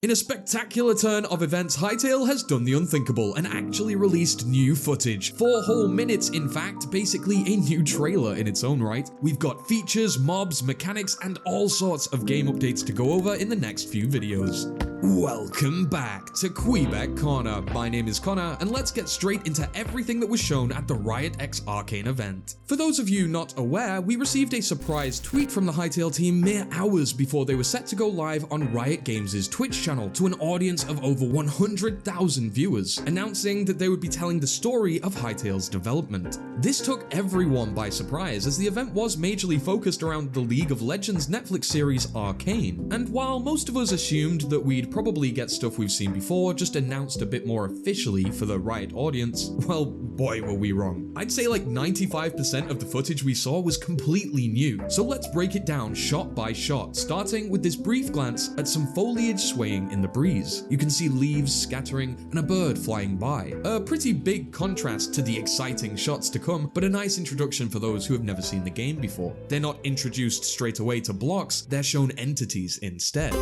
In a spectacular turn of events, Hytale has done the unthinkable and actually released new footage. 4 whole minutes, in fact, basically a new trailer in its own right. We've got features, mobs, mechanics, and all sorts of game updates to go over in the next few videos. Welcome back to Kweebec Corner. My name is Connor, and let's get straight into everything that was shown at the Riot X Arcane event. For those of you not aware, we received a surprise tweet from the Hytale team mere hours before they were set to go live on Riot Games' Twitch channel to an audience of over 100,000 viewers, announcing that they would be telling the story of Hytale's development. This took everyone by surprise, as the event was majorly focused around the League of Legends Netflix series Arcane, and while most of us assumed that we'd probably get stuff we've seen before, just announced a bit more officially for the Riot audience, well, boy were we wrong. I'd say like 95% of the footage we saw was completely new, so let's break it down shot by shot, starting with this brief glance at some foliage swaying in the breeze. You can see leaves scattering and a bird flying by. A pretty big contrast to the exciting shots to come, but a nice introduction for those who have never seen the game before. They're not introduced straight away to blocks, they're shown entities instead.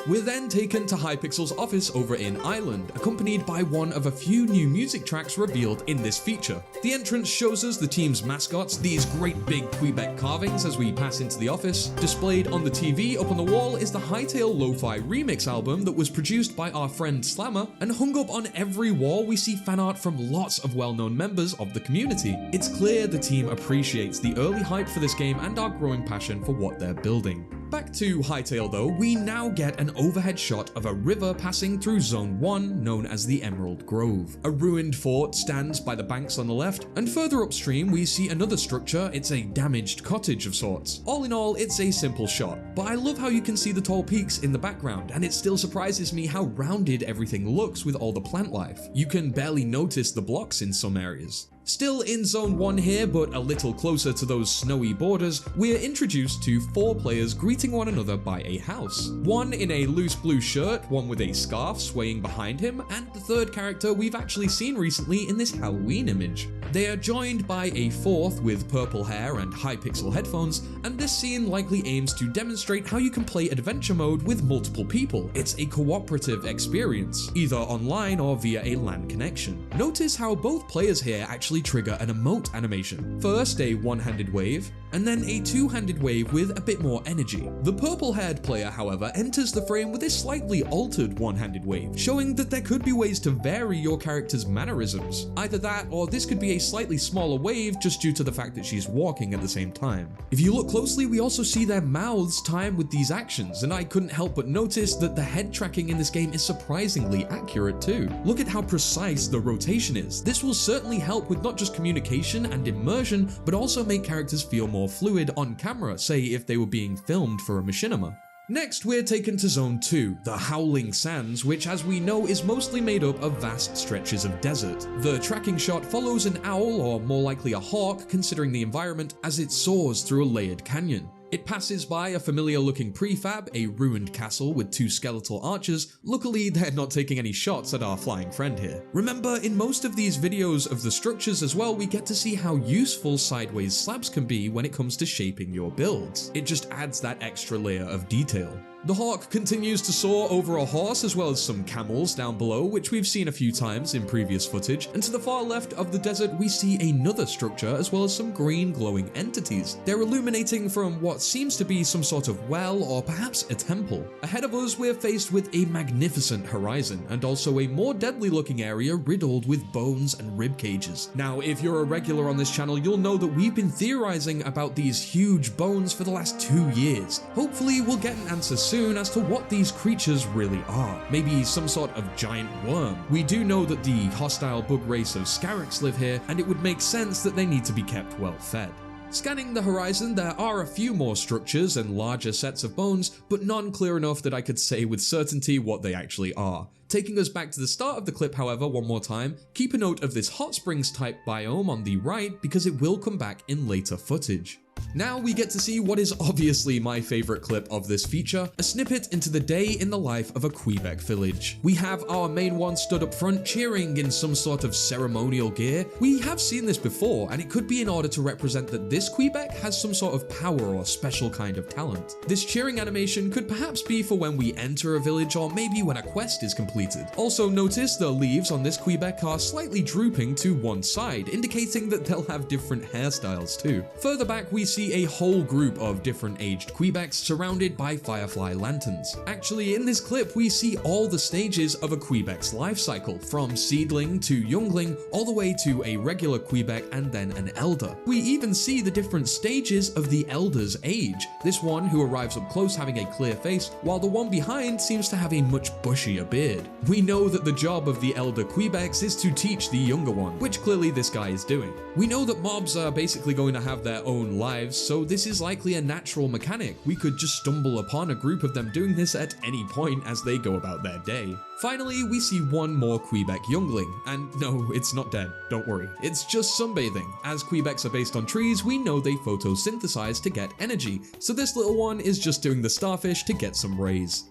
We're then taken to Hypixel's office over in Ireland, accompanied by one of a few new music tracks revealed in this feature. The entrance shows us the team's mascots, these great big Kweebec carvings as we pass into the office. Displayed on the TV up on the wall is the Hytale Lo-Fi remix album that was produced by our friend Slammer, and hung up on every wall we see fan art from lots of well-known members of the community. It's clear the team appreciates the early hype for this game and our growing passion for what they're building. Back to Hytale though, we now get an overhead shot of a river passing through Zone 1, known as the Emerald Grove. A ruined fort stands by the banks on the left, and further upstream we see another structure. It's a damaged cottage of sorts. All in all, it's a simple shot, but I love how you can see the tall peaks in the background, and it still surprises me how rounded everything looks with all the plant life. You can barely notice the blocks in some areas. Still in Zone 1 here, but a little closer to those snowy borders, we're introduced to 4 players greeting one another by a house. One in a loose blue shirt, one with a scarf swaying behind him, and the third character we've actually seen recently in this Halloween image. They are joined by a 4th with purple hair and Hypixel headphones, and this scene likely aims to demonstrate how you can play adventure mode with multiple people. It's a cooperative experience, either online or via a LAN connection. Notice how both players here actually trigger an emote animation. First a one-handed wave, and then a two-handed wave with a bit more energy. The purple-haired player, however, enters the frame with a slightly altered one-handed wave, showing that there could be ways to vary your character's mannerisms. Either that, or this could be a slightly smaller wave just due to the fact that she's walking at the same time. If you look closely, we also see their mouths time with these actions, and I couldn't help but notice that the head tracking in this game is surprisingly accurate too. Look at how precise the rotation is. This will certainly help with not just communication and immersion, but also make characters feel more fluid on camera, say if they were being filmed for a machinima. Next, we're taken to Zone 2, the Howling Sands, which as we know is mostly made up of vast stretches of desert. The tracking shot follows an owl, or more likely a hawk considering the environment, as it soars through a layered canyon. It passes by a familiar looking prefab, a ruined castle with 2 skeletal archers. Luckily, they're not taking any shots at our flying friend here. Remember, in most of these videos of the structures as well, we get to see how useful sideways slabs can be when it comes to shaping your builds. It just adds that extra layer of detail. The hawk continues to soar over a horse as well as some camels down below, which we've seen a few times in previous footage, and to the far left of the desert we see another structure as well as some green glowing entities. They're illuminating from what seems to be some sort of well or perhaps a temple. Ahead of us we're faced with a magnificent horizon and also a more deadly looking area riddled with bones and rib cages. Now if you're a regular on this channel, you'll know that we've been theorizing about these huge bones for the last 2 years. Hopefully we'll get an answer soon as to what these creatures really are. Maybe some sort of giant worm. We do know that the hostile bug race of Scarix live here, and it would make sense that they need to be kept well fed. Scanning the horizon, there are a few more structures and larger sets of bones, but none clear enough that I could say with certainty what they actually are. Taking us back to the start of the clip, however, one more time, keep a note of this hot springs type biome on the right because it will come back in later footage. Now we get to see what is obviously my favorite clip of this feature, a snippet into the day in the life of a Kweebec village. We have our main one stood up front cheering in some sort of ceremonial gear. We have seen this before, and it could be in order to represent that this Kweebec has some sort of power or special kind of talent. This cheering animation could perhaps be for when we enter a village or maybe when a quest is completed. Also notice the leaves on this Kweebec are slightly drooping to one side, indicating that they'll have different hairstyles too. Further back we see a whole group of different aged Kweebecs surrounded by firefly lanterns. Actually, in this clip we see all the stages of a Kweebec's life cycle, from seedling to youngling all the way to a regular Kweebec and then an elder. We even see the different stages of the elder's age, this one who arrives up close having a clear face, while the one behind seems to have a much bushier beard. We know that the job of the elder Kweebecs is to teach the younger one, which clearly this guy is doing. We know that mobs are basically going to have their own lives, so this is likely a natural mechanic. We could just stumble upon a group of them doing this at any point as they go about their day. Finally, we see one more Kweebec youngling, and no, it's not dead, don't worry. It's just sunbathing. As Kweebecs are based on trees, we know they photosynthesize to get energy, so this little one is just doing the starfish to get some rays.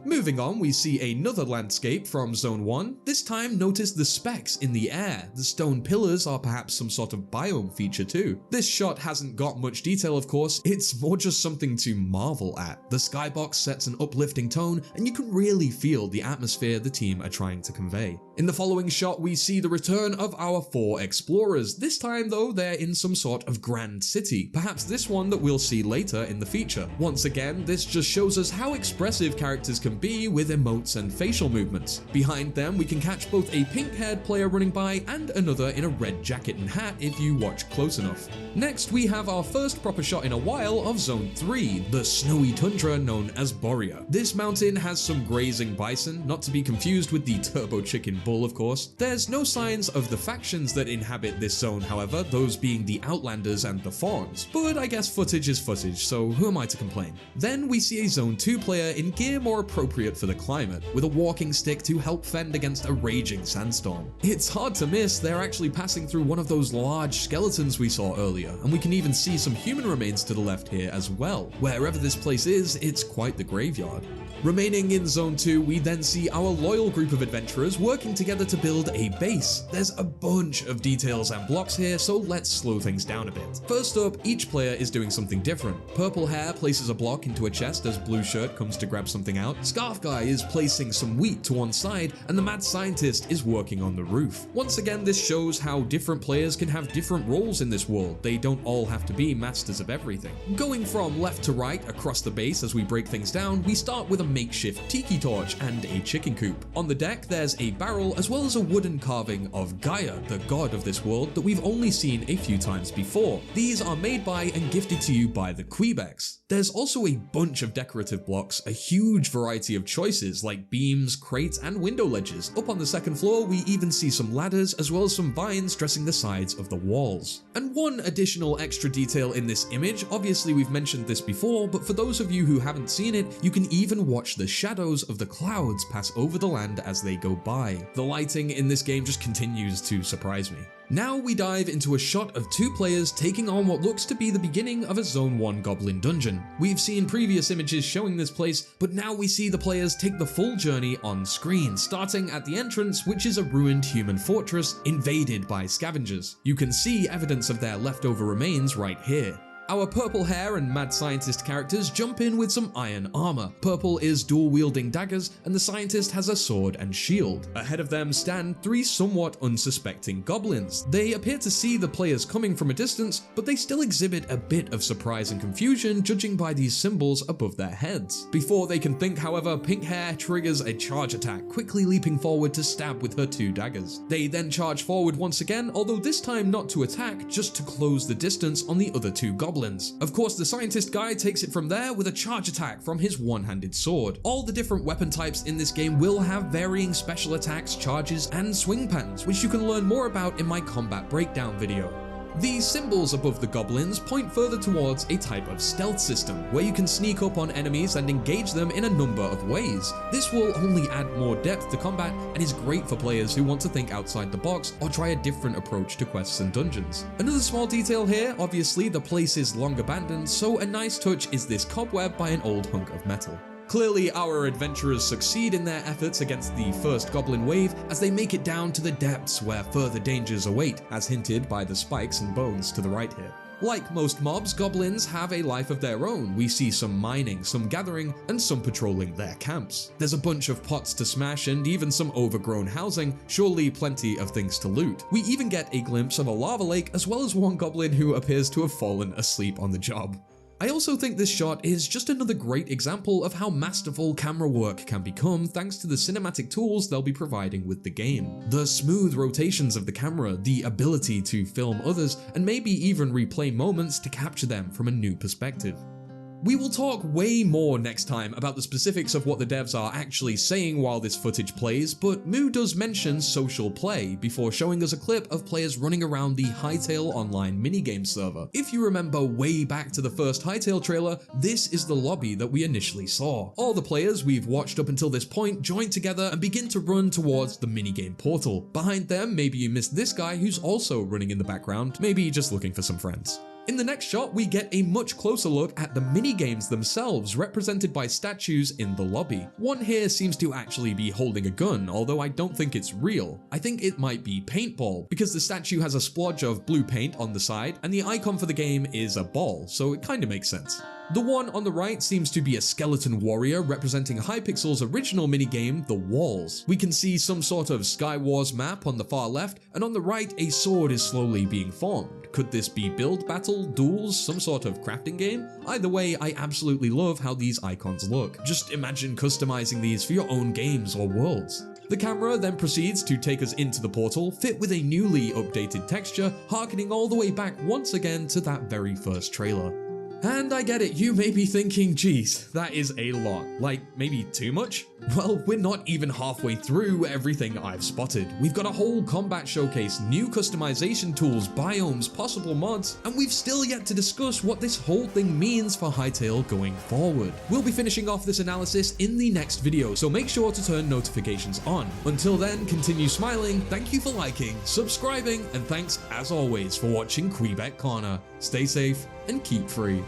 Moving on, we see another landscape from Zone 1. This time, notice the specks in the air. The stone pillars are perhaps some sort of biome feature too. This shot hasn't got much detail, of course, it's more just something to marvel at. The skybox sets an uplifting tone, and you can really feel the atmosphere the team are trying to convey. In the following shot, we see the return of our 4 explorers. This time though, they're in some sort of grand city, perhaps this one that we'll see later in the feature. Once again, this just shows us how expressive characters can be with emotes and facial movements. Behind them, we can catch both a pink-haired player running by and another in a red jacket and hat if you watch close enough. Next, we have our first proper shot in a while of Zone 3, the snowy tundra known as Borea. This mountain has some grazing bison, not to be confused with the turbo chicken bull, of course. There's no signs of the factions that inhabit this zone, however, those being the Outlanders and the Fawns. But I guess footage is footage, so who am I to complain? Then we see a Zone 2 player in gear more appropriate for the climate, with a walking stick to help fend against a raging sandstorm. It's hard to miss, they're actually passing through one of those large skeletons we saw earlier, and we can even see some human remains to the left here as well. Wherever this place is, it's quite the graveyard. Remaining in Zone 2, we then see our loyal group of adventurers working together to build a base. There's a bunch of details and blocks here, so let's slow things down a bit. First up, each player is doing something different. Purple Hair places a block into a chest as Blue Shirt comes to grab something out. Scarf Guy is placing some wheat to one side, and the Mad Scientist is working on the roof. Once again, this shows how different players can have different roles in this world. They don't all have to be masters of everything. Going from left to right across the base as we break things down, we start with a makeshift tiki torch and a chicken coop. On the deck, there's a barrel as well as a wooden carving of Gaia, the god of this world that we've only seen a few times before. These are made by and gifted to you by the Kweebecs. There's also a bunch of decorative blocks, a huge variety of choices like beams, crates, and window ledges. Up on the second floor, we even see some ladders as well as some vines dressing the sides of the walls. And one additional extra detail in this image, obviously we've mentioned this before, but for those of you who haven't seen it, you can even watch the shadows of the clouds pass over the land as they go by. The lighting in this game just continues to surprise me. Now we dive into a shot of 2 players taking on what looks to be the beginning of a Zone 1 Goblin dungeon. We've seen previous images showing this place, but now we see the players take the full journey on screen, starting at the entrance, which is a ruined human fortress invaded by scavengers. You can see evidence of their leftover remains right here. Our Purple Hair and Mad Scientist characters jump in with some iron armor. Purple is dual-wielding daggers, and the Scientist has a sword and shield. Ahead of them stand 3 somewhat unsuspecting goblins. They appear to see the players coming from a distance, but they still exhibit a bit of surprise and confusion judging by these symbols above their heads. Before they can think, however, Pink Hair triggers a charge attack, quickly leaping forward to stab with her 2 daggers. They then charge forward once again, although this time not to attack, just to close the distance on the other 2 goblins. Of course, the Scientist guy takes it from there with a charge attack from his one-handed sword. All the different weapon types in this game will have varying special attacks, charges, and swing patterns, which you can learn more about in my combat breakdown video. The symbols above the goblins point further towards a type of stealth system, where you can sneak up on enemies and engage them in a number of ways. This will only add more depth to combat and is great for players who want to think outside the box or try a different approach to quests and dungeons. Another small detail here, obviously the place is long abandoned, so a nice touch is this cobweb by an old hunk of metal. Clearly, our adventurers succeed in their efforts against the first goblin wave as they make it down to the depths where further dangers await, as hinted by the spikes and bones to the right here. Like most mobs, goblins have a life of their own. We see some mining, some gathering, and some patrolling their camps. There's a bunch of pots to smash and even some overgrown housing, surely plenty of things to loot. We even get a glimpse of a lava lake as well as one goblin who appears to have fallen asleep on the job. I also think this shot is just another great example of how masterful camera work can become thanks to the cinematic tools they'll be providing with the game. The smooth rotations of the camera, the ability to film others, and maybe even replay moments to capture them from a new perspective. We will talk way more next time about the specifics of what the devs are actually saying while this footage plays, but Moo does mention social play before showing us a clip of players running around the Hytale online minigame server. If you remember way back to the first Hytale trailer, this is the lobby that we initially saw. All the players we've watched up until this point join together and begin to run towards the minigame portal. Behind them, maybe you missed this guy who's also running in the background, maybe just looking for some friends. In the next shot, we get a much closer look at the minigames themselves, represented by statues in the lobby. One here seems to actually be holding a gun, although I don't think it's real. I think it might be paintball, because the statue has a splodge of blue paint on the side, and the icon for the game is a ball, so it kinda makes sense. The one on the right seems to be a skeleton warrior representing Hypixel's original minigame, The Walls. We can see some sort of Skywars map on the far left, and on the right a sword is slowly being formed. Could this be build battle, duels, some sort of crafting game? Either way, I absolutely love how these icons look. Just imagine customizing these for your own games or worlds. The camera then proceeds to take us into the portal, fit with a newly updated texture, harkening all the way back once again to that very first trailer. And I get it, you may be thinking, geez, that is a lot. Like, maybe too much? Well, we're not even halfway through everything I've spotted. We've got a whole combat showcase, new customization tools, biomes, possible mods, and we've still yet to discuss what this whole thing means for Hytale going forward. We'll be finishing off this analysis in the next video, so make sure to turn notifications on. Until then, continue smiling, thank you for liking, subscribing, and thanks as always for watching Kweebec Corner. Stay safe and keep free.